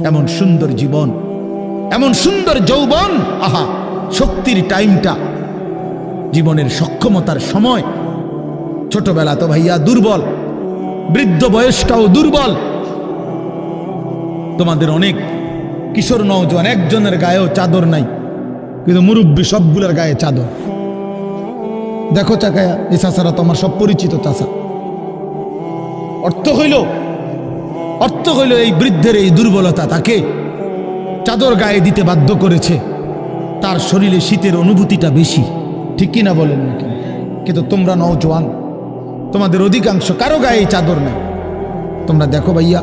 এমন সুন্দর জীবন, এমন সুন্দর যৌবন, আহা শক্তির টাইমটা, জীবনের সক্ষমতার সময়। ছোটবেলা তো ভাইয়া দুর্বল, বৃদ্ধ বয়সটাও দুর্বল। তোমাদের অনেক কিশোর নওজোয়ান একজনের গায়েও চাদর নাই, কিন্তু মুরব্বী সবগুলোর গায়ে চাদর। দেখো চাকায়া, এই চাচারা তো আমার সব পরিচিত চাচা। অর্থ হইল এই বৃদ্ধের এই দুর্বলতা তাকে চাদর গায়ে দিতে বাধ্য করেছে। তার শরীরে শীতের অনুভূতিটা বেশি, ঠিক কিনা বলেন নাকি? কিন্তু তোমরা নওজোয়ান, তোমাদের অধিকাংশ কারো গায়ে চাদর নাই। তোমরা দেখো ভাইয়া,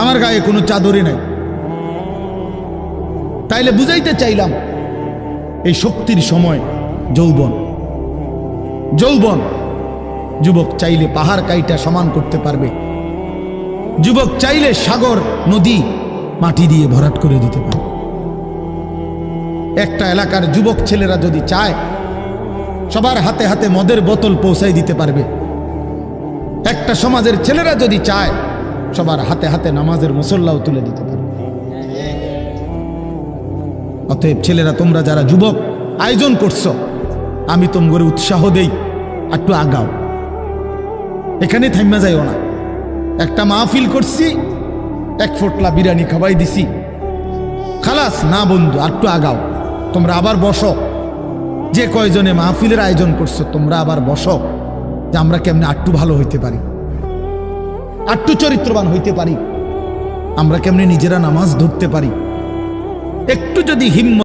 আমার গায়ে কোনো চাদরই নাই। তাইলে বুঝাইতে চাইলাম, এই শক্তির সময় যৌবন। যুবক চাইলে পাহাড় কাইটা সমান করতে পারবে, যুবক চাইলে সাগর নদী মাটি দিয়ে ভরাট করে দিতে পারবে। একটা এলাকার যুবক ছেলেরা যদি চায়, সবার হাতে হাতে মদের বোতল পৌঁছাই দিতে পারবে। একটা সমাজের ছেলেরা যদি চায়, সবার হাতে হাতে নামাজের মুসল্লাও তুলে দিতে পারবে। অতএব ছেলেরা, তোমরা যারা যুবক আয়োজন করছো, আমি তোমাদের উৎসাহ দেই, একটু আগাও, এখানে থাইমা যাইও না। একটা মাহফিল করছি, এক ফোটলা বিরিয়ানি খাওয়াই দিছি, খালাস না বন্ধু, একটু আগাও। তোমরা আবার বসো, যে কয়জনে মাহফিলের আয়োজন করছো তোমরা আবার বসো, যে আমরা কেমনে আটটু ভালো হইতে পারি, আটটু চরিত্রবান হইতে পারি, আমরা কেমনে নিজেরা নামাজ ধরতে পারি। একটু যদি হিম্মত